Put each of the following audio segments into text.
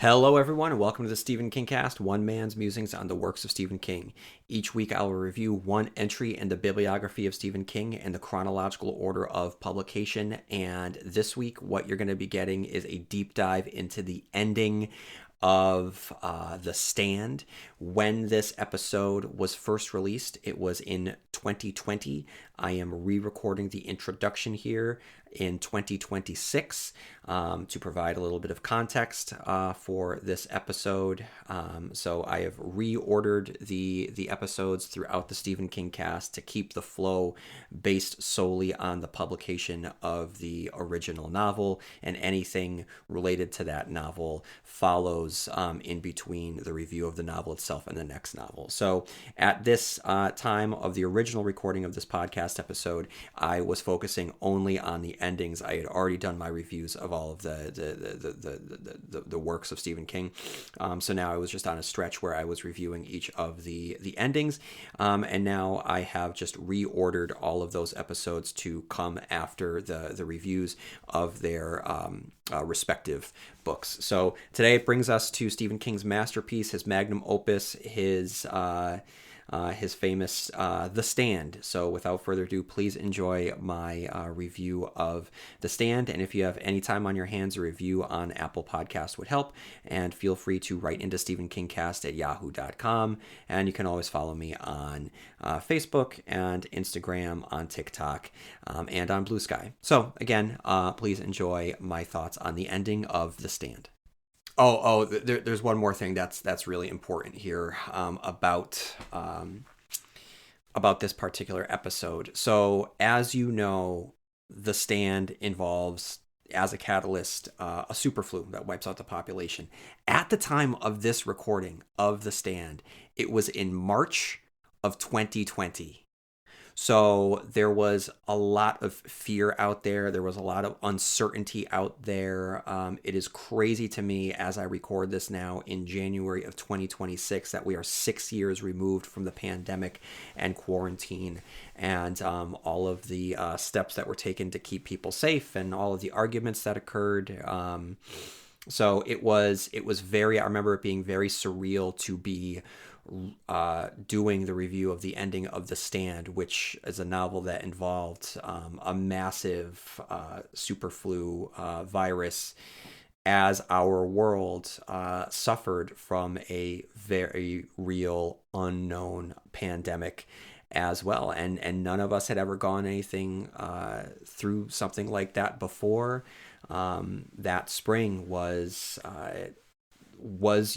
Hello, everyone, and welcome to the Stephen King Cast, one man's musings on the works of Stephen King. Each week, I will review one entry in the bibliography of Stephen King in the chronological order of publication. And this week, what you're going to be getting is a deep dive into the ending of The Stand. When this episode was first released, it was in 2020. I am re-recording the introduction here in 2026 to provide a little bit of context for this episode. So I have reordered the episodes throughout the Stephen King cast to keep the flow based solely on the publication of the original novel, and anything related to that novel follows in between the review of the novel itself and the next novel. So at this time of the original recording of this podcast episode, I was focusing only on the endings. I had already done my reviews of all of the works of Stephen King. So now I was just on a stretch where I was reviewing each of the endings. And now I have just reordered all of those episodes to come after the reviews of their respective books. So today it brings us to Stephen King's masterpiece, his magnum opus, his famous The Stand. So without further ado, please enjoy my review of The Stand. And if you have any time on your hands, a review on Apple Podcasts would help. And feel free to write into stephenkingcast@yahoo.com. And you can always follow me on Facebook and Instagram, on TikTok, and on Blue Sky. So again, please enjoy my thoughts on the ending of The Stand. There's one more thing that's really important here about this particular episode. So, as you know, The Stand involves, as a catalyst, a superflu that wipes out the population. At the time of this recording of The Stand, it was in March of 2020. So there was a lot of fear out there. There was a lot of uncertainty out there. It is crazy to me as I record this now in January of 2026 that we are 6 years removed from the pandemic and quarantine, and all of the steps that were taken to keep people safe, and all of the arguments that occurred. So it was very, I remember it being very surreal to be doing the review of the ending of The Stand, which is a novel that involved a massive superflu virus, as our world suffered from a very real unknown pandemic as well. And none of us had ever gone anything through something like that before. That spring was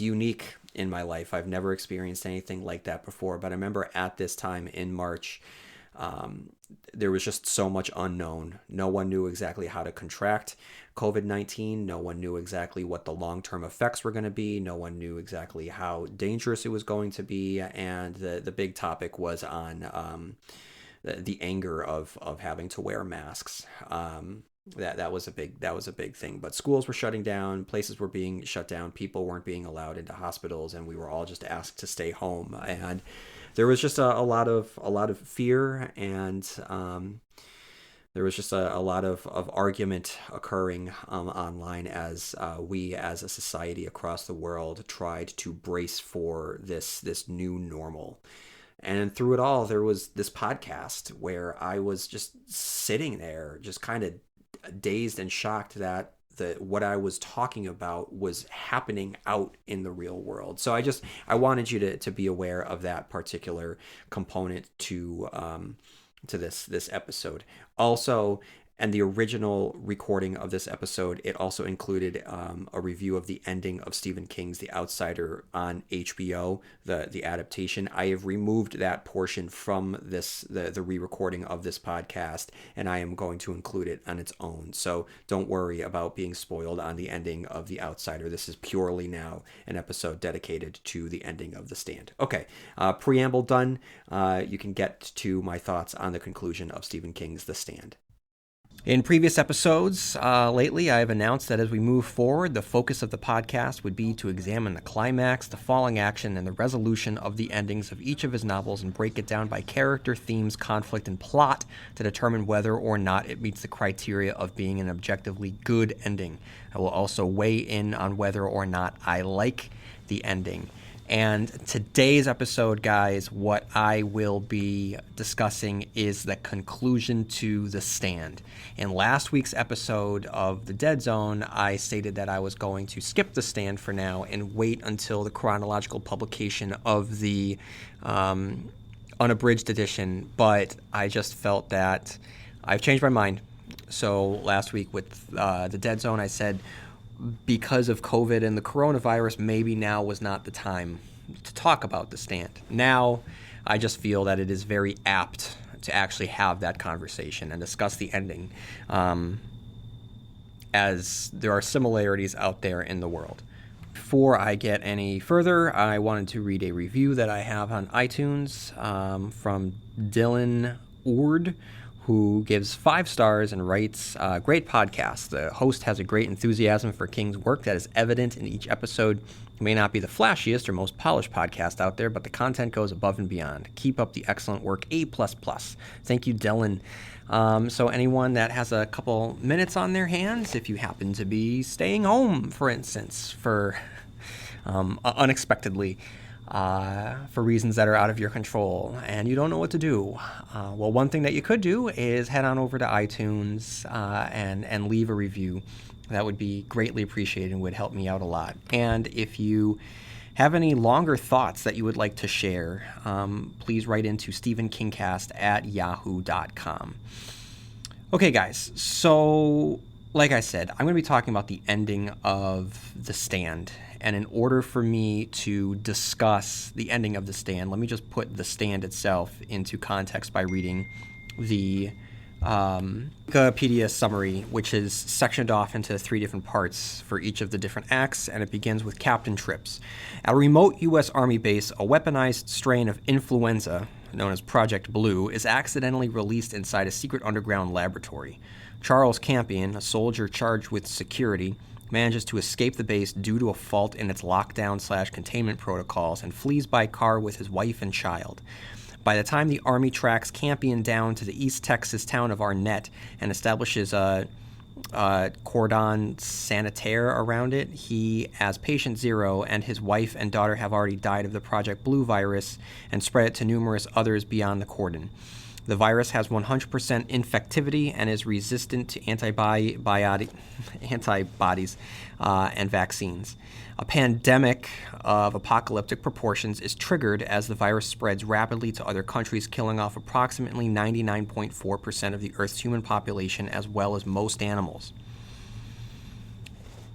unique in my life. I've never experienced anything like that before, but I remember at this time in March, there was just so much unknown. No one knew exactly how to contract COVID-19. No one knew exactly what the long-term effects were going to be. No one knew exactly how dangerous it was going to be. And the big topic was on the anger of having to wear masks. That was a big thing. But schools were shutting down, places were being shut down, people weren't being allowed into hospitals, and we were all just asked to stay home. And there was just a lot of fear, and there was just a lot of argument occurring online as we as a society across the world tried to brace for this new normal. And through it all, there was this podcast where I was just sitting there, just kind of dazed and shocked that what I was talking about was happening out in the real world. So I wanted you to be aware of that particular component to this episode. Also, and the original recording of this episode, it also included a review of the ending of Stephen King's The Outsider on HBO, the adaptation. I have removed that portion from the re-recording of this podcast, and I am going to include it on its own. So don't worry about being spoiled on the ending of The Outsider. This is purely now an episode dedicated to the ending of The Stand. Okay, preamble done. You can get to my thoughts on the conclusion of Stephen King's The Stand. In previous episodes lately, I have announced that as we move forward, the focus of the podcast would be to examine the climax, the falling action, and the resolution of the endings of each of his novels and break it down by character, themes, conflict, and plot to determine whether or not it meets the criteria of being an objectively good ending. I will also weigh in on whether or not I like the ending. And today's episode, guys, what I will be discussing is the conclusion to The Stand. In last week's episode of The Dead Zone, I stated that I was going to skip The Stand for now and wait until the chronological publication of the unabridged edition, but I just felt that I've changed my mind. So last week with The Dead Zone, I said, because of COVID and the coronavirus, maybe now was not the time to talk about The Stand. Now, I just feel that it is very apt to actually have that conversation and discuss the ending, as there are similarities out there in the world. Before I get any further, I wanted to read a review that I have on iTunes from Dylan Ord, who gives 5 stars and writes, great podcast. The host has a great enthusiasm for King's work that is evident in each episode. It may not be the flashiest or most polished podcast out there, but the content goes above and beyond. Keep up the excellent work, A++. Thank you, Dylan. So anyone that has a couple minutes on their hands, if you happen to be staying home, for instance, for unexpectedly, for reasons that are out of your control, and you don't know what to do. Well, one thing that you could do is head on over to iTunes and leave a review. That would be greatly appreciated and would help me out a lot. And if you have any longer thoughts that you would like to share, please write into stephenkingcast@yahoo.com. Okay, guys, so like I said, I'm going to be talking about the ending of The Stand. And in order for me to discuss the ending of The Stand, let me just put The Stand itself into context by reading the Wikipedia summary, which is sectioned off into 3 different parts for each of the different acts, and it begins with Captain Trips. At a remote U.S. Army base, a weaponized strain of influenza, known as Project Blue, is accidentally released inside a secret underground laboratory. Charles Campion, a soldier charged with security, manages to escape the base due to a fault in its lockdown/containment protocols and flees by car with his wife and child. By the time the Army tracks Campion down to the East Texas town of Arnett and establishes a cordon sanitaire around it, he, as patient 0, and his wife and daughter have already died of the Project Blue virus and spread it to numerous others beyond the cordon. The virus has 100% infectivity and is resistant to antibodies and vaccines. A pandemic of apocalyptic proportions is triggered as the virus spreads rapidly to other countries, killing off approximately 99.4% of the Earth's human population as well as most animals.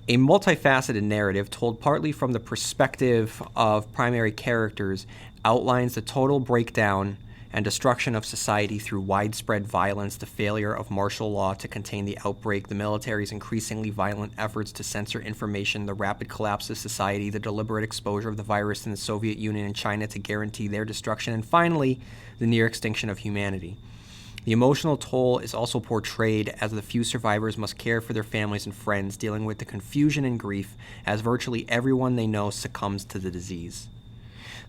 A multifaceted narrative told partly from the perspective of primary characters outlines the total breakdown and destruction of society through widespread violence, the failure of martial law to contain the outbreak, the military's increasingly violent efforts to censor information, the rapid collapse of society, the deliberate exposure of the virus in the Soviet Union and China to guarantee their destruction, and finally, the near extinction of humanity. The emotional toll is also portrayed as the few survivors must care for their families and friends, dealing with the confusion and grief as virtually everyone they know succumbs to the disease.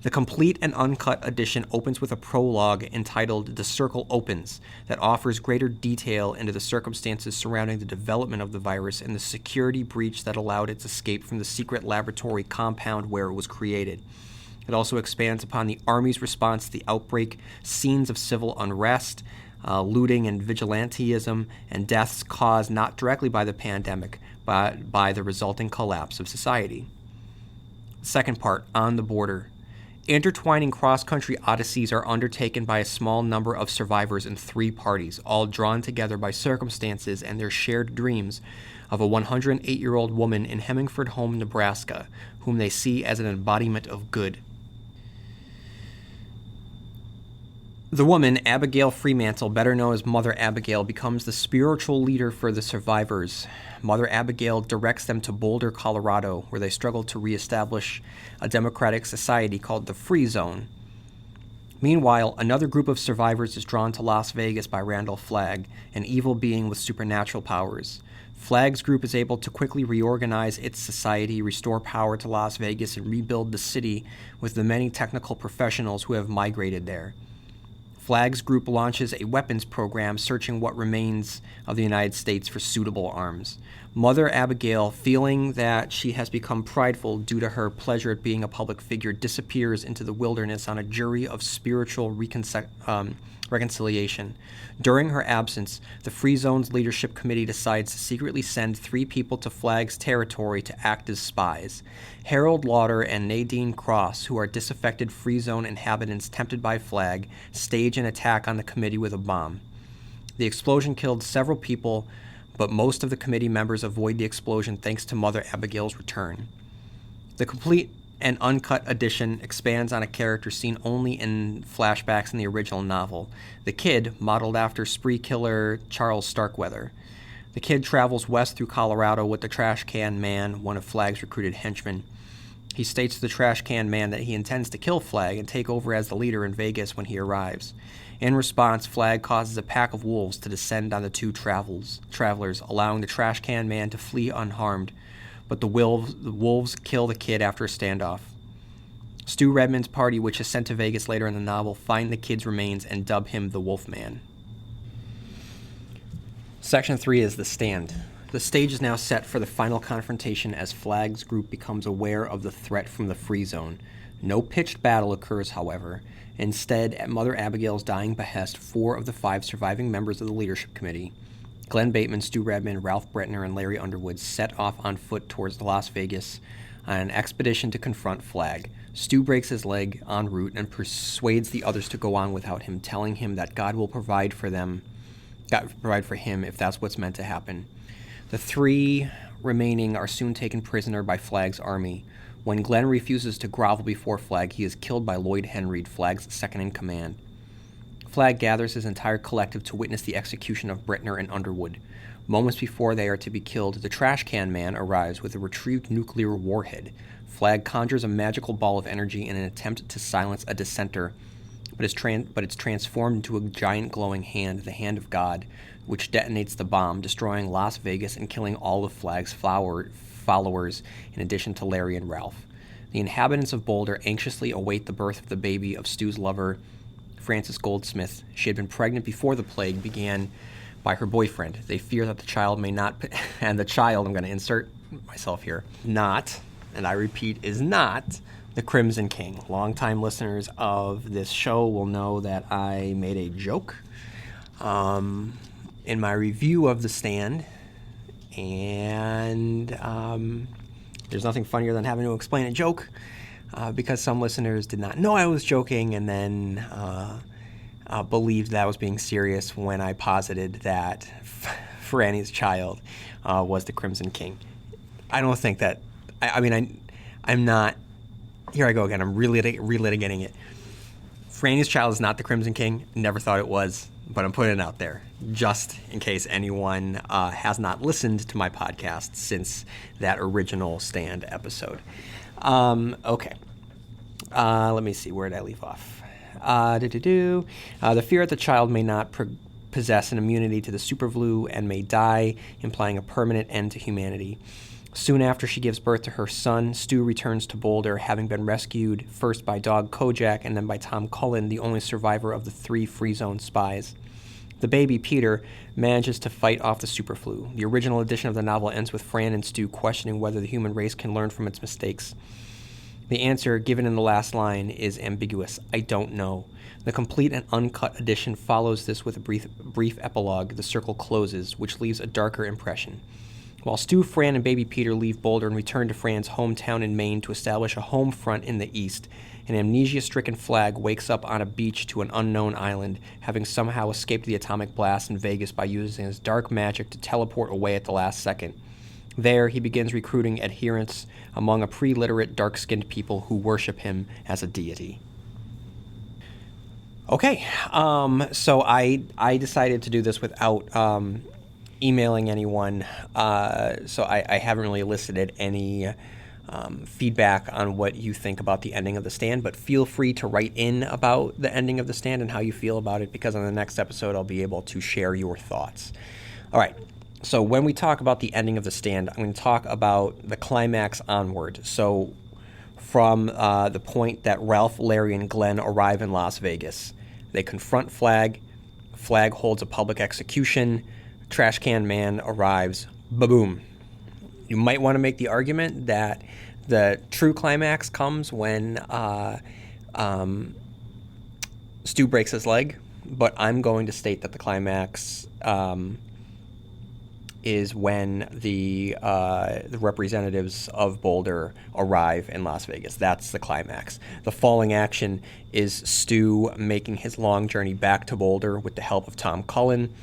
The complete and uncut edition opens with a prologue entitled The Circle Opens that offers greater detail into the circumstances surrounding the development of the virus and the security breach that allowed its escape from the secret laboratory compound where it was created. It also expands upon the Army's response to the outbreak, scenes of civil unrest, looting and vigilantism, and deaths caused not directly by the pandemic, but by the resulting collapse of society. Second part, On the Border. Intertwining cross-country odysseys are undertaken by a small number of survivors in 3 parties, all drawn together by circumstances and their shared dreams of a 108-year-old woman in Hemingford Home, Nebraska, whom they see as an embodiment of good. The woman, Abigail Fremantle, better known as Mother Abigail, becomes the spiritual leader for the survivors. Mother Abigail directs them to Boulder, Colorado, where they struggle to reestablish a democratic society called the Free Zone. Meanwhile, another group of survivors is drawn to Las Vegas by Randall Flagg, an evil being with supernatural powers. Flagg's group is able to quickly reorganize its society, restore power to Las Vegas, and rebuild the city with the many technical professionals who have migrated there. Flagg's group launches a weapons program searching what remains of the United States for suitable arms. Mother Abigail, feeling that she has become prideful due to her pleasure at being a public figure, disappears into the wilderness on a jury of spiritual reconciliation. During her absence, the Free Zone's leadership committee decides to secretly send 3 people to Flagg's territory to act as spies. Harold Lauder and Nadine Cross, who are disaffected Free Zone inhabitants tempted by Flagg, stage an attack on the committee with a bomb. The explosion killed several people, but most of the committee members avoid the explosion thanks to Mother Abigail's return. The complete and uncut edition expands on a character seen only in flashbacks in the original novel, the Kid, modeled after spree killer Charles Starkweather. The Kid travels west through Colorado with the Trash Can Man, one of Flagg's recruited henchmen. He states to the Trash Can Man that he intends to kill Flagg and take over as the leader in Vegas when he arrives. In response, Flagg causes a pack of wolves to descend on the 2 travelers, allowing the Trash Can Man to flee unharmed, but the wolves kill the Kid after a standoff. Stu Redman's party, which is sent to Vegas later in the novel, find the Kid's remains and dub him the Wolfman. Section 3 is The Stand. The stage is now set for the final confrontation as Flagg's group becomes aware of the threat from the Free Zone. No pitched battle occurs, however. Instead, at Mother Abigail's dying behest, 4 of the 5 surviving members of the leadership committee, Glenn Bateman, Stu Redman, Ralph Bretner, and Larry Underwood, set off on foot towards Las Vegas on an expedition to confront Flagg. Stu breaks his leg en route and persuades the others to go on without him, telling him that God will provide for him if that's what's meant to happen. The 3 remaining are soon taken prisoner by Flagg's army. When Glenn refuses to grovel before Flagg, he is killed by Lloyd Henreid, Flagg's second-in-command. Flagg gathers his entire collective to witness the execution of Bretner and Underwood. Moments before they are to be killed, the Trash Can Man arrives with a retrieved nuclear warhead. Flagg conjures a magical ball of energy in an attempt to silence a dissenter, but it's transformed into a giant glowing hand, the Hand of God, which detonates the bomb, destroying Las Vegas and killing all of Flagg's followers, in addition to Larry and Ralph. The inhabitants of Boulder anxiously await the birth of the baby of Stu's lover, Frances Goldsmith. She had been pregnant before the plague began by her boyfriend. They fear that the child may not, and the child, I'm going to insert myself here, not, and I repeat, is not the Crimson King. Longtime listeners of this show will know that I made a joke in my review of The Stand, and there's nothing funnier than having to explain a joke because some listeners did not know I was joking and then believed that I was being serious when I posited that Franny's child was the Crimson King. I don't think that, I'm not, here I go again, I'm relitigating it. Franny's child is not the Crimson King, never thought it was, but I'm putting it out there just in case anyone has not listened to my podcast since that original Stand episode. Okay. Let me see, where did I leave off? The fear that the child may not possess an immunity to the superflu and may die, implying a permanent end to humanity. Soon after she gives birth to her son, Stu returns to Boulder, having been rescued first by Dog Kojak and then by Tom Cullen, the only survivor of the 3 Free Zone spies. The baby, Peter, manages to fight off the superflu. The original edition of the novel ends with Fran and Stu questioning whether the human race can learn from its mistakes. The answer, given in the last line, is ambiguous. I don't know. The complete and uncut edition follows this with a brief epilogue, The Circle Closes, which leaves a darker impression. While Stu, Fran, and baby Peter leave Boulder and return to Fran's hometown in Maine to establish a home front in the east, an amnesia-stricken Flagg wakes up on a beach to an unknown island, having somehow escaped the atomic blast in Vegas by using his dark magic to teleport away at the last second. There, he begins recruiting adherents among a pre-literate, dark-skinned people who worship him as a deity. Okay, so I decided to do this without emailing anyone, so I haven't really elicited any feedback on what you think about the ending of The Stand, but feel free to write in about the ending of The Stand and how you feel about it, because on the next episode I'll be able to share your thoughts. All right, so when we talk about the ending of The Stand, I'm going to talk about the climax onward. So from the point that Ralph, Larry, and Glenn arrive in Las Vegas, they confront Flag. Flag holds a public execution. Trash Can Man arrives. Ba-boom. You might want to make the argument that the true climax comes when Stu breaks his leg, but I'm going to state that the climax is when the representatives of Boulder arrive in Las Vegas. That's the climax. The falling action is Stu making his long journey back to Boulder with the help of Tom Cullen.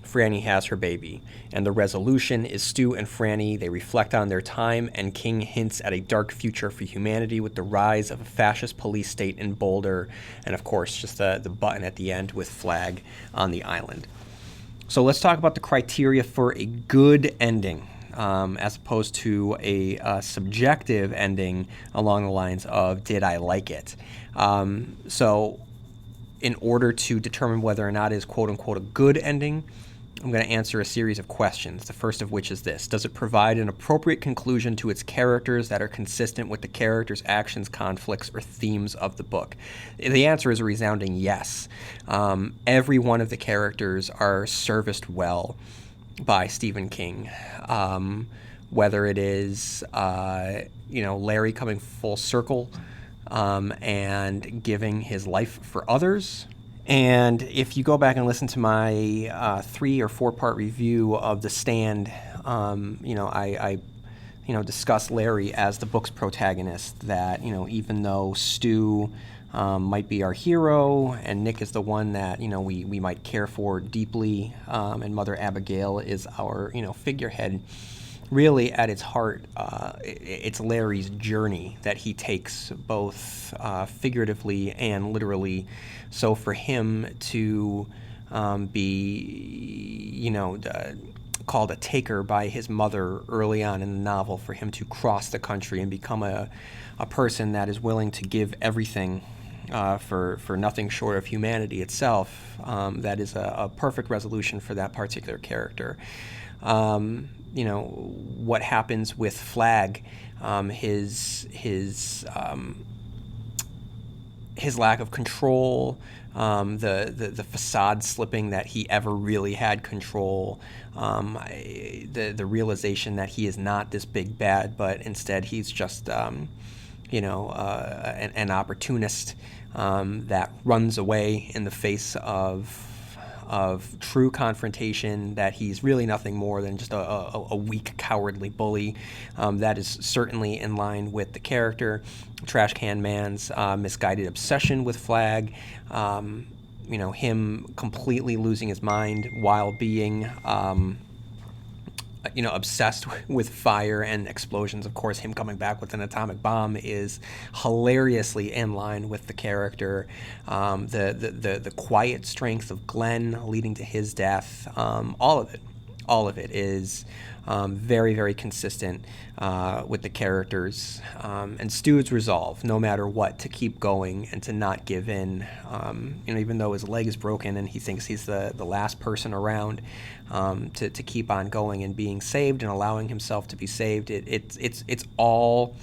Franny has her baby. And the resolution is Stu and Franny, they reflect on their time, and King hints at a dark future for humanity with the rise of a fascist police state in Boulder, and of course just the button at the end with Flag on the island. So let's talk about the criteria for a good ending, as opposed to a subjective ending along the lines of, did I like it? So in order to determine whether or not it is quote-unquote a good ending, I'm going to answer a series of questions, the first of which is this. Does it provide an appropriate conclusion to its characters that are consistent with the characters' actions, conflicts, or themes of the book? The answer is a resounding yes. Every one of the characters are serviced well by Stephen King. Whether it is, Larry coming full circle and giving his life for others. And if you go back and listen to my 3 or 4 part review of The Stand, I discuss Larry as the book's protagonist. That even though Stu might be our hero, and Nick is the one that we might care for deeply, and Mother Abigail is our figurehead. Really, at its heart, it's Larry's journey that he takes, both figuratively and literally. So for him to be, called a taker by his mother early on in the novel, for him to cross the country and become a person that is willing to give everything for nothing short of humanity itself, that is a perfect resolution for that particular character. What happens with Flag, his lack of control, the facade slipping that he ever really had control, the realization that he is not this big bad, but instead he's just an opportunist that runs away in the face of true confrontation, that he's really nothing more than just a weak, cowardly bully. That is certainly in line with the character. Trash Can Man's misguided obsession with Flag, him completely losing his mind while being obsessed with fire and explosions. Of course, him coming back with an atomic bomb is hilariously in line with the character. The quiet strength of Glenn leading to his death, all of it is very, very consistent with the characters. And Stu's resolve, no matter what, to keep going and to not give in, even though his leg is broken and he thinks he's the last person around, to keep on going and being saved and allowing himself to be saved. It's all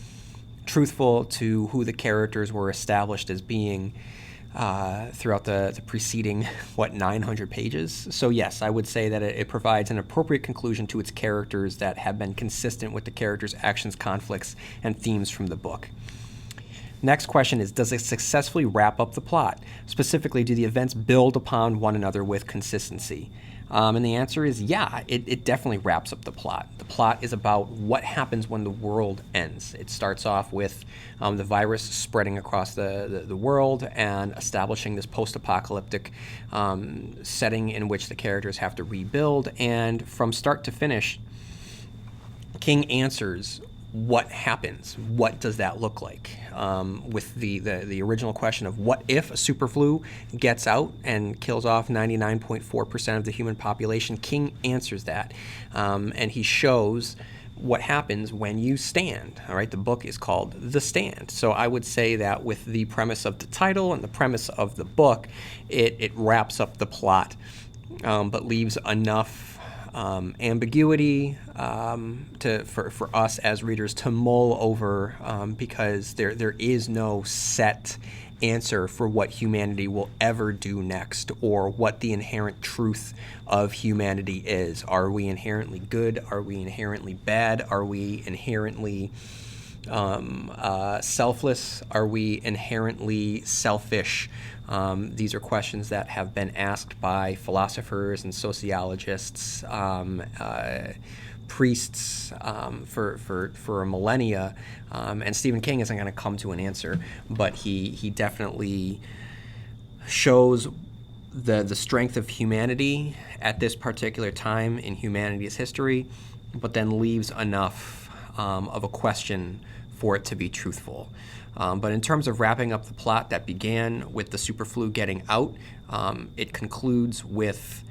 truthful to who the characters were established as being throughout the preceding 900 pages. So yes, I would say that it provides an appropriate conclusion to its characters that have been consistent with the characters' actions, conflicts, and themes from the book. Next question is, does it successfully wrap up the plot? Specifically, do the events build upon one another with consistency? And the answer is yeah, it definitely wraps up the plot. The plot is about what happens when the world ends. It starts off with the virus spreading across the world and establishing this post-apocalyptic setting in which the characters have to rebuild. And from start to finish, King answers what happens. What does that look like? With the original question of what if a super flu gets out and kills off 99.4% of the human population, King answers that. And he shows what happens when you stand. All right, the book is called The Stand. So I would say that with the premise of the title and the premise of the book, it wraps up the plot, but leaves enough ambiguity for us as readers to mull over, because there is no set answer for what humanity will ever do next, or what the inherent truth of humanity is. Are we inherently good? Are we inherently bad? Are we inherently selfless? Are we inherently selfish? These are questions that have been asked by philosophers and sociologists, priests, for millennia, and Stephen King isn't going to come to an answer, but he definitely shows the strength of humanity at this particular time in humanity's history, but then leaves enough of a question for it to be truthful. But in terms of wrapping up the plot that began with the superflu getting out, it concludes with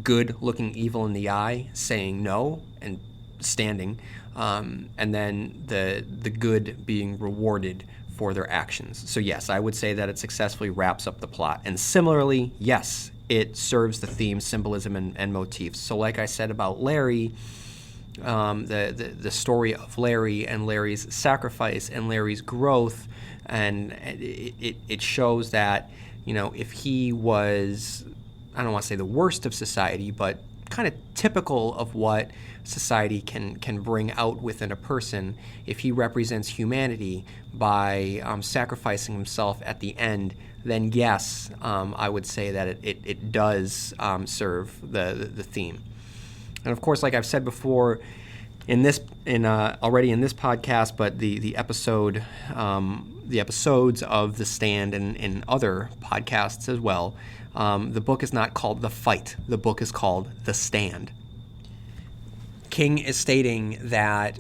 good looking evil in the eye, saying no and standing, and then the good being rewarded for their actions. So yes, I would say that it successfully wraps up the plot. And similarly, yes, it serves the theme, symbolism, and motifs. So like I said about Larry, the story of Larry and Larry's sacrifice and Larry's growth, and it shows that, if he was, I don't want to say the worst of society, but kind of typical of what society can bring out within a person, if he represents humanity by sacrificing himself at the end, then yes, I would say that it does serve the theme. And of course, like I've said before, already in this podcast, but the episodes of The Stand and in other podcasts as well, the book is not called The Fight. The book is called The Stand. King is stating that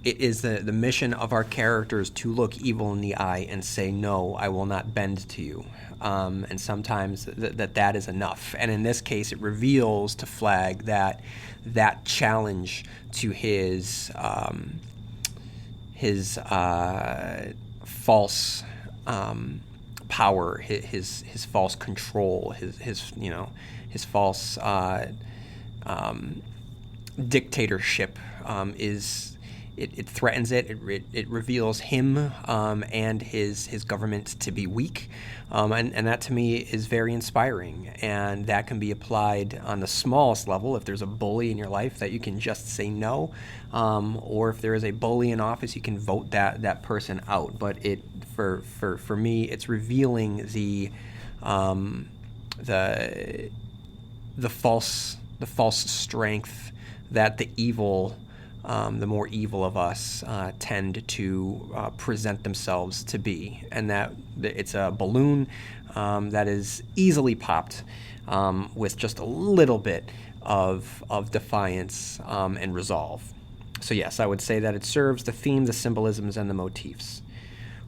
it is the mission of our characters to look evil in the eye and say, no, I will not bend to you. And sometimes that is enough. And in this case, it reveals to Flag that challenge to his false power, his false control, his false dictatorship it threatens it. It reveals him and his government to be weak, and that to me is very inspiring. And that can be applied on the smallest level. If there's a bully in your life, that you can just say no, or if there is a bully in office, you can vote that person out. But for me, it's revealing the false strength that the evil. The more evil of us tend to present themselves to be, and that it's a balloon that is easily popped with just a little bit of defiance and resolve. So yes, I would say that it serves the theme, the symbolisms, and the motifs.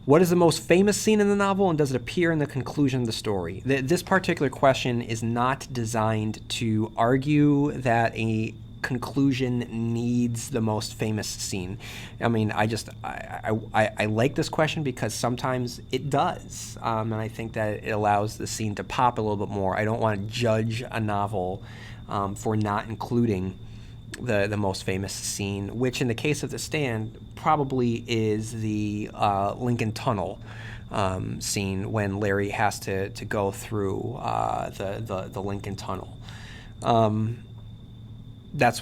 What is the most famous scene in the novel, and does it appear in the conclusion of the story? This particular question is not designed to argue that a conclusion needs the most famous scene. I mean, I like this question because sometimes it does, and I think that it allows the scene to pop a little bit more. I don't want to judge a novel for not including the most famous scene, which in the case of The Stand probably is the Lincoln Tunnel scene when Larry has to go through the Lincoln Tunnel. That's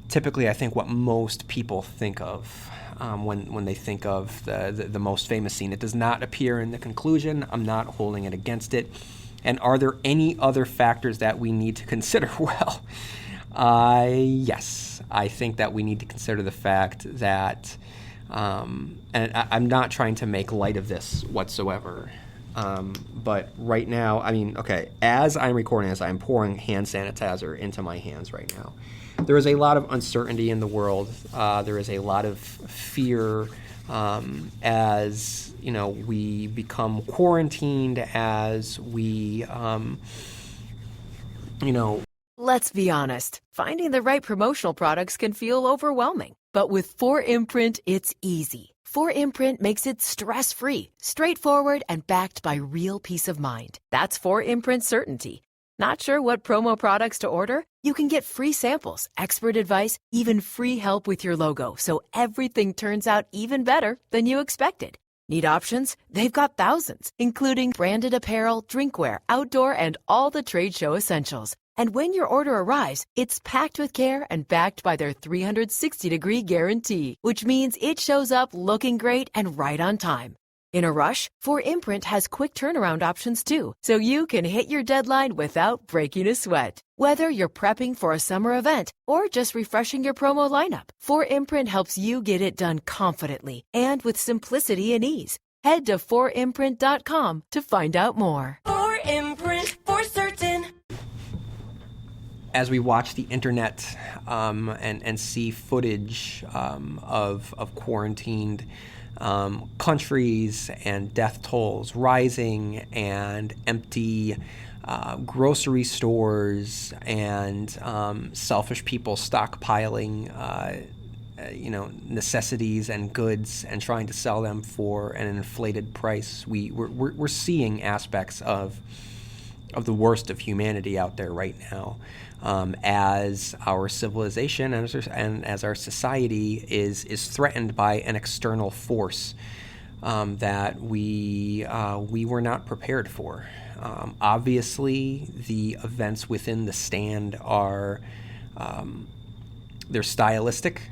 typically, I think, what most people think of when they think of the most famous scene. It does not appear in the conclusion. I'm not holding it against it. And are there any other factors that we need to consider? Well, yes. I think that we need to consider the fact that, and I'm not trying to make light of this whatsoever, but right now, I mean, okay, as I'm recording this, I'm pouring hand sanitizer into my hands right now. There is a lot of uncertainty in the world. There is a lot of fear as, we become quarantined, as we, Let's be honest, finding the right promotional products can feel overwhelming. But with 4imprint, it's easy. 4imprint makes it stress-free, straightforward, and backed by real peace of mind. That's 4imprint certainty. Not sure what promo products to order? You can get free samples, expert advice, even free help with your logo, so everything turns out even better than you expected. Need options? They've got thousands, including branded apparel, drinkware, outdoor, and all the trade show essentials. And when your order arrives, it's packed with care and backed by their 360-degree guarantee, which means it shows up looking great and right on time. In a rush, 4imprint has quick turnaround options too, so you can hit your deadline without breaking a sweat. Whether you're prepping for a summer event or just refreshing your promo lineup, 4imprint helps you get it done confidently and with simplicity and ease. Head to 4imprint.com to find out more. 4imprint, for certain. As we watch the internet and see footage of quarantined countries and death tolls rising and empty grocery stores and selfish people stockpiling necessities and goods and trying to sell them for an inflated price, we're seeing aspects of the worst of humanity out there right now, as our civilization and as our society is threatened by an external force that we were not prepared for. Obviously, the events within the stand are they're stylistic.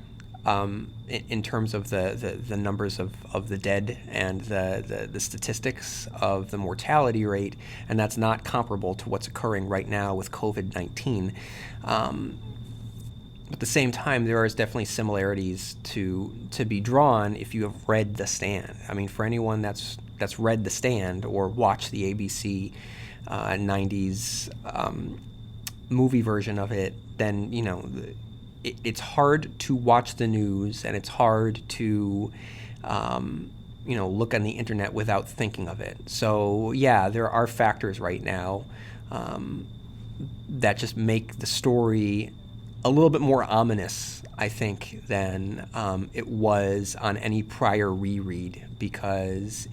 In terms of the numbers of the dead and the statistics of the mortality rate, and that's not comparable to what's occurring right now with COVID-19. At the same time, there is definitely similarities to be drawn if you have read The Stand. I mean, for anyone that's read The Stand or watched the ABC 90s movie version of it, then it's hard to watch the news, and it's hard to, look on the internet without thinking of it. So, yeah, there are factors right now that just make the story a little bit more ominous, I think, than it was on any prior reread, because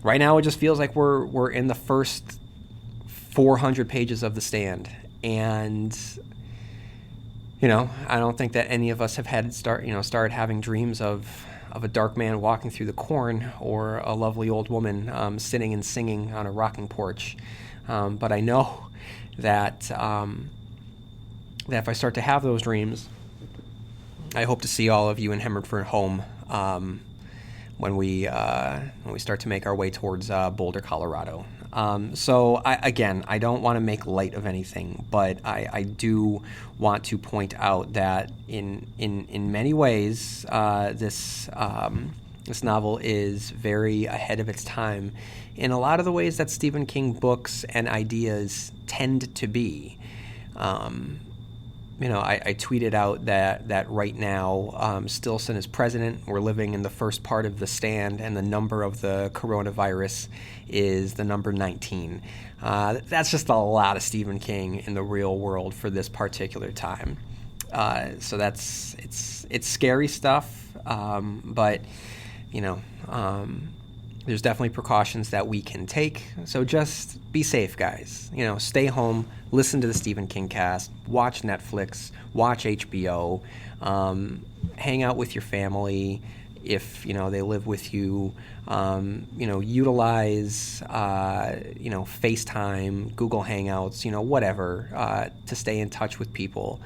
right now it just feels like we're in the first 400 pages of The Stand, and I don't think that any of us have started having dreams of a dark man walking through the corn or a lovely old woman sitting and singing on a rocking porch. But I know that if I start to have those dreams, I hope to see all of you in Hemmerford home when we start to make our way towards Boulder, Colorado. So I don't want to make light of anything, but I do want to point out that in many ways this novel is very ahead of its time in a lot of the ways that Stephen King books and ideas tend to be. I tweeted out that right now Stilson is president. We're living in the first part of The Stand, and the number of the coronavirus is the number 19. That's just a lot of Stephen King in the real world for this particular time. So it's scary stuff, but there's definitely precautions that we can take. So just be safe, guys. Stay home, listen to the Stephen King cast, watch Netflix, watch HBO, hang out with your family if they live with you. Utilize FaceTime, Google Hangouts, whatever, to stay in touch with people.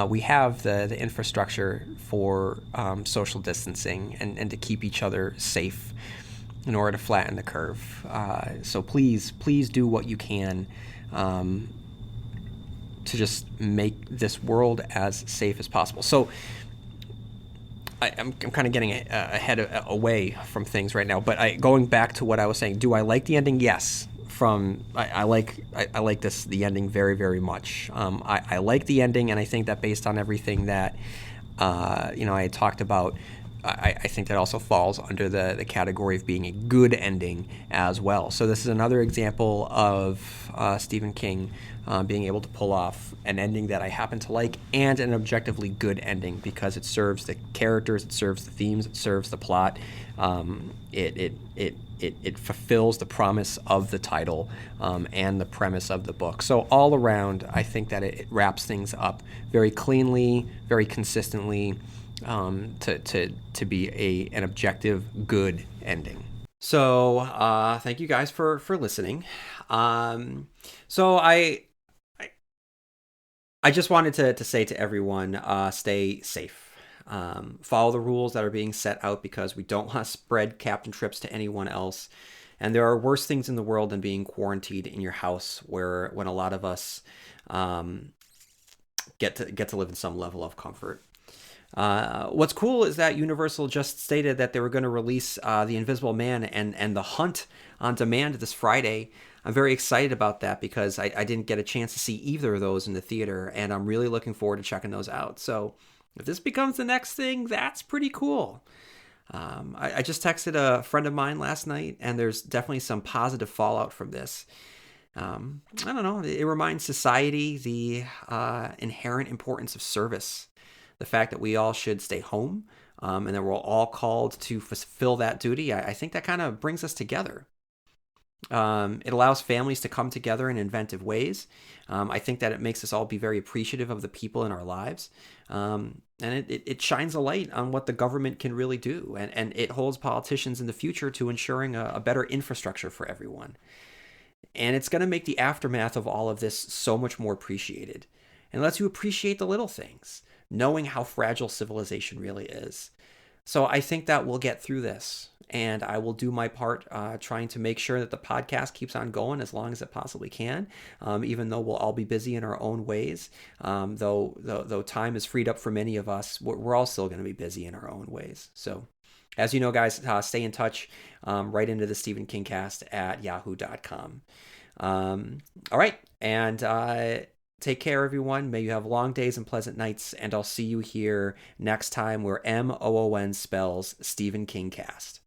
We have the infrastructure for social distancing and to keep each other safe in order to flatten the curve. So please do what you can to just make this world as safe as possible. So I'm kind of getting away from things right now, but going back to what I was saying, do I like the ending? Yes. I like the ending very, very much. I like the ending, and I think that based on everything that I had talked about I think that also falls under the category of being a good ending as well. So this is another example of Stephen King being able to pull off an ending that I happen to like and an objectively good ending because it serves the characters, it serves the themes, it serves the plot. It fulfills the promise of the title and the premise of the book. So all around, I think that it wraps things up very cleanly, very consistently, to be an objective good ending. So thank you guys for listening. So I just wanted to say to everyone, stay safe. Follow the rules that are being set out because we don't want to spread Captain Trips to anyone else. And there are worse things in the world than being quarantined in your house, when a lot of us get to live in some level of comfort. What's cool is that Universal just stated that they were going to release The Invisible Man and The Hunt on demand this Friday. I'm very excited about that because I didn't get a chance to see either of those in the theater, and I'm really looking forward to checking those out. So if this becomes the next thing, that's pretty cool. I just texted a friend of mine last night, and there's definitely some positive fallout from this. I don't know. It reminds society the inherent importance of service. The fact that we all should stay home and that we're all called to fulfill that duty. I think that kind of brings us together. It allows families to come together in inventive ways. I think that it makes us all be very appreciative of the people in our lives. And it shines a light on what the government can really do. And it holds politicians in the future to ensuring a better infrastructure for everyone. And it's going to make the aftermath of all of this so much more appreciated. And lets you appreciate the little things, knowing how fragile civilization really is. So I think that we'll get through this. And I will do my part trying to make sure that the podcast keeps on going as long as it possibly can, even though we'll all be busy in our own ways. Though time is freed up for many of us, we're all still going to be busy in our own ways. So as you know, guys, stay in touch. Right into the stephenkingcast@yahoo.com. All right. And take care, everyone. May you have long days and pleasant nights. And I'll see you here next time where MOON spells Stephen King Cast.